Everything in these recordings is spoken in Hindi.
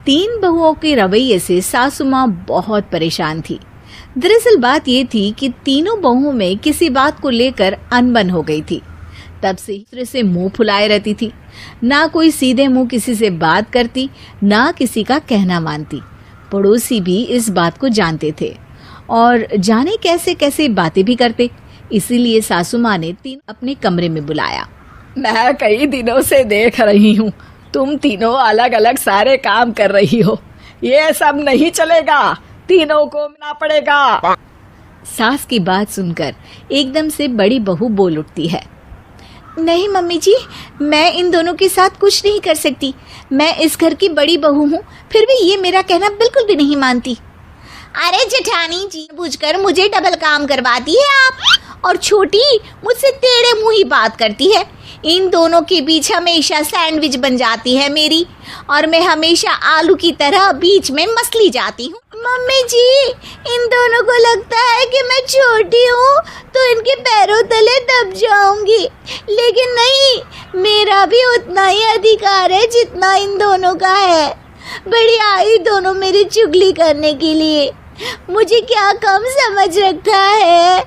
तीन बहुओं के रवैये से सासू माँ बहुत परेशान थी। दरअसल बात ये थी कि तीनों बहुओं में किसी बात को लेकर अनबन हो गई थी। तब से दूसरे से मुंह फुलाए रहती थी, ना कोई सीधे मुंह किसी से बात करती, ना किसी का कहना मानती। पड़ोसी भी इस बात को जानते थे और जाने कैसे कैसे बातें भी करते। इसीलिए सासू माँ ने तीन अपने कमरे में बुलाया। मैं कई दिनों से देख रही हूँ, तुम तीनों अलग अलग सारे काम कर रही हो। ये सब नहीं चलेगा, तीनों को मिलना पड़ेगा। सास की बात सुनकर एकदम से बड़ी बहू बोल उठती है। नहीं मम्मी जी, मैं इन दोनों के साथ कुछ नहीं कर सकती। मैं इस घर की बड़ी बहू हूँ, फिर भी ये मेरा कहना बिल्कुल भी नहीं मानती। अरे जेठानी जी, बुझकर मुझे डबल काम करवाती है आप, और छोटी मुझसे टेढ़े मुंह ही बात करती है। इन दोनों के बीच हमेशा सैंडविच बन जाती है मेरी, और मैं हमेशा आलू की तरह बीच में मसली जाती हूँ। मम्मी जी, इन दोनों को लगता है कि मैं छोटी हूँ तो इनके पैरों तले दब जाऊंगी, लेकिन नहीं, मेरा भी उतना ही अधिकार है जितना इन दोनों का है। बड़ी आई दोनों मेरी चुगली करने के लिए, मुझे क्या कम समझ रखा है।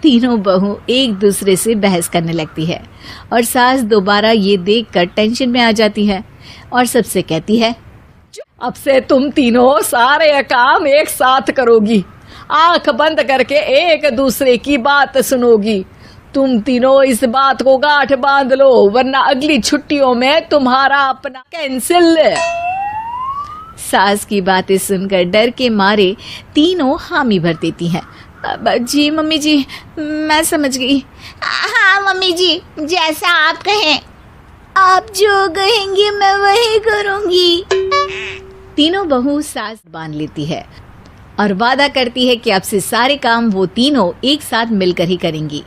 तीनों बहू एक दूसरे से बहस करने लगती है और सास दोबारा ये देखकर टेंशन में आ जाती है और सबसे कहती है, अब से तुम तीनों सारे काम एक साथ करोगी, आंख बंद करके एक दूसरे की बात सुनोगी। तुम तीनों इस बात को गांठ बांध लो, वरना अगली छुट्टियों में तुम्हारा अपना कैंसिल। सास की बातें सुनकर डर के मारे तीनों हामी भर देती हैं। जी मम्मी जी, मैं समझ गई। हाँ मम्मी जी, जैसा आप कहें। आप जो कहेंगी मैं वही करूंगी। तीनों बहू सास बांध लेती है और वादा करती है कि अब से सारे काम वो तीनों एक साथ मिलकर ही करेंगी।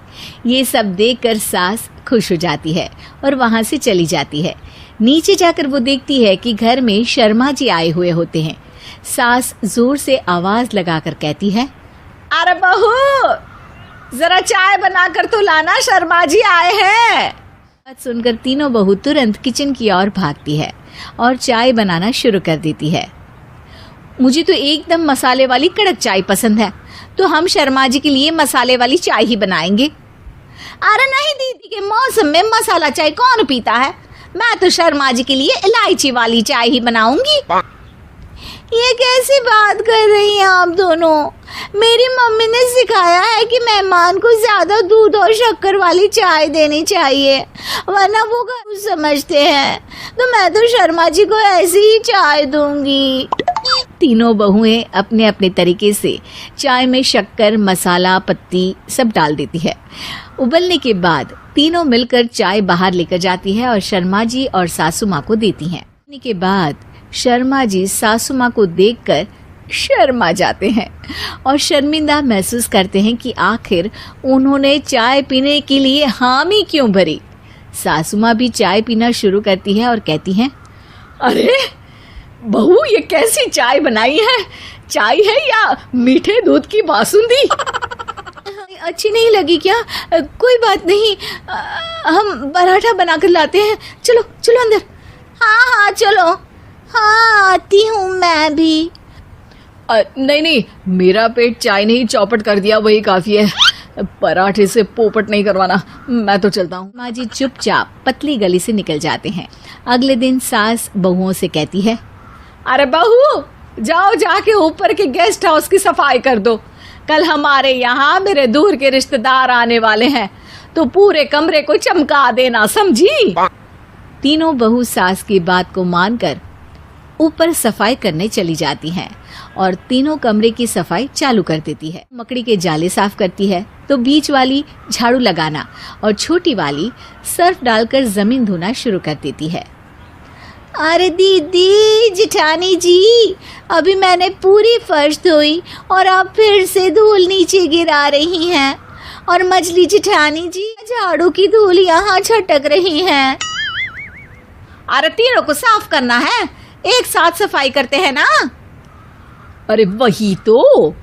ये सब देखकर सास खुश हो जाती है और वहां से चली जाती है। नीचे जाकर वो देखती है कि घर में शर्मा जी आए हुए होते हैं। सास जोर से आवाज लगाकर कहती है, अरे बहू, जरा चाय बनाकर तो लाना, शर्मा जी आए हैं। बात सुनकर तीनों बहू तुरंत किचन की ओर भागती है और चाय बनाना शुरू कर देती है। मुझे तो एकदम मसाले वाली कड़क चाय पसंद है, तो हम शर्मा जी के लिए मसाले वाली चाय ही बनाएंगे। अरे नहीं दीदी, के मौसम में मसाला चाय कौन पीता है? मैं तो शर्मा जी के लिए इलायची वाली चाय ही बनाऊंगी। ये कैसी बात कर रही हैं आप दोनों? मेरी मम्मी ने सिखाया है कि मेहमान को ज्यादा दूध और शक्कर वाली चाय देनी चाहिए, वरना वो कुछ समझते हैं। तो मैं तो शर्मा जी को ऐसी ही चाय दूंगी। तीनों बहुएं अपने अपने तरीके से चाय में शक्कर, मसाला, पत्ती सब डाल देती है। उबलने के बाद तीनों मिलकर चाय बाहर लेकर जाती है और शर्मा जी और सासू माँ को देती हैं। के बाद शर्मा जी सासू माँ को देखकर शर्मा जाते हैं और शर्मिंदा महसूस करते हैं कि आखिर उन्होंने चाय पीने के लिए हामी क्यों भरी। सासू माँ भी चाय पीना शुरू करती है और कहती हैं, अरे बहू, ये कैसी चाय बनाई है? चाय है या मीठे दूध की बासुंदी? अच्छी नहीं लगी क्या? कोई बात नहीं, हम पराठा बनाकर लाते हैं। चलो चलो अंदर। हाँ हाँ चलो। हाँ आती हूँ मैं भी। नहीं नहीं, मेरा पेट चाय ने ही चौपट कर दिया, वही काफी है। पराठे से पोपट नहीं करवाना, मैं तो चलता हूँ। माँ जी चुपचाप पतली गली से निकल जाते हैं। अगले दिन सास बहुओं से कहती है, अरे बहू, जाओ जाके ऊपर के गेस्ट हाउस की सफाई कर दो। कल हमारे यहाँ मेरे दूर के रिश्तेदार आने वाले हैं, तो पूरे कमरे को चमका देना, समझी? तीनों बहू सास की बात को मानकर ऊपर सफाई करने चली जाती हैं और तीनों कमरे की सफाई चालू कर देती है। मकड़ी के जाले साफ करती है तो बीच वाली झाड़ू लगाना और छोटी वाली सर्फ डालकर जमीन धोना शुरू कर देती है। अरे दीदी, जेठानी जी, अभी मैंने पूरी फर्श धोई और आप फिर से धूल नीचे गिरा रही हैं, और मछली जेठानी जी, झाड़ू की धूल यहाँ छटक रही है। अरे तीनों को साफ करना है, एक साथ सफाई करते हैं ना। अरे वही तो,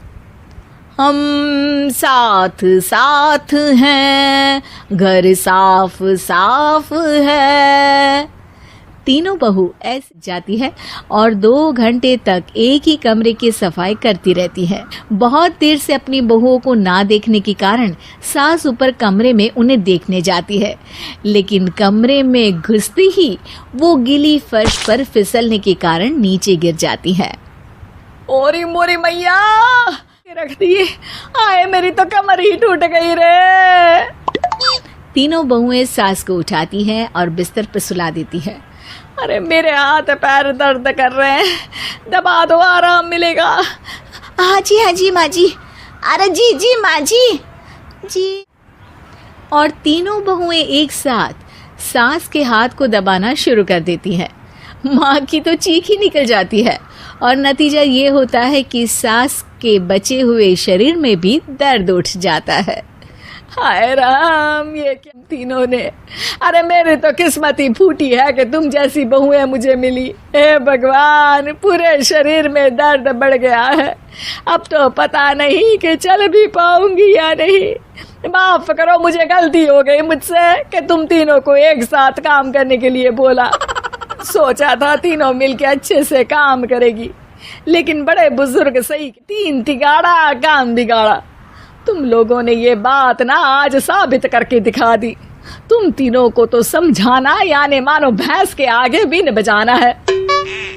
हम साथ साथ हैं, घर साफ साफ है। तीनों बहू ऐसे जाती है और 2 घंटे तक एक ही कमरे की सफाई करती रहती है। बहुत देर से अपनी बहुओं को ना देखने के कारण सास ऊपर कमरे में उन्हें देखने जाती है, लेकिन कमरे में घुसती ही वो गीली फर्श पर फिसलने के कारण नीचे गिर जाती है। ओरी मोरी मैया रख दी, आए मेरी तो कमर ही टूट गई रे। तीनों बहुएं सास को उठाती हैं और बिस्तर पर सुला देती है। अरे मेरे हाथ पैर दर्द कर रहे हैं, दबा दो आराम मिलेगा। हाँ जी माँ जी। अरे जी माँ जी। और तीनों बहुएं एक साथ सास के हाथ को दबाना शुरू कर देती हैं। माँ की तो चीख ही निकल जाती है और नतीजा ये होता है कि सास के बचे हुए शरीर में भी दर्द उठ जाता है। हाय राम, ये क्या तीनों ने, अरे मेरी तो किस्मत ही फूटी है कि तुम जैसी बहुएं मुझे मिली। हे भगवान, पूरे शरीर में दर्द बढ़ गया है, अब तो पता नहीं कि चल भी पाऊंगी या नहीं। माफ करो, मुझे गलती हो गई मुझसे कि तुम तीनों को एक साथ काम करने के लिए बोला। सोचा था तीनों मिलके अच्छे से काम करेगी, लेकिन बड़े बुजुर्ग सही 3 तिगाड़ा काम बिगाड़ा। तुम लोगों ने ये बात ना आज साबित करके दिखा दी। तुम तीनों को तो समझाना यानी मानो भैंस के आगे भी न बजाना है।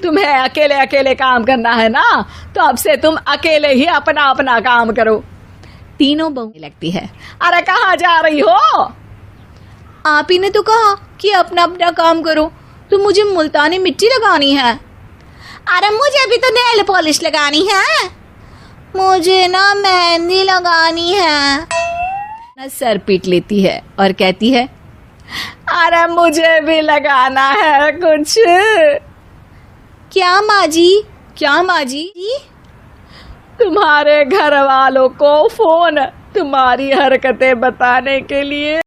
तुम्हें अकेले अकेले काम करना है ना, तो अब से तुम अकेले ही अपना अपना काम करो। तीनों बहुएं लगती है। अरे कहाँ जा रही हो? आप ही ने तो कहा कि अपना अपना काम करो, तो मुझे मुल्तानी मिट्टी लगानी है। अरे मुझे भी तो नेल पॉलिश लगानी है। मुझे ना मेहंदी लगानी है। न सर पीट लेती है और कहती है, अरे मुझे भी लगाना है कुछ। क्या माँ जी? तुम्हारे घर वालों को फोन तुम्हारी हरकतें बताने के लिए।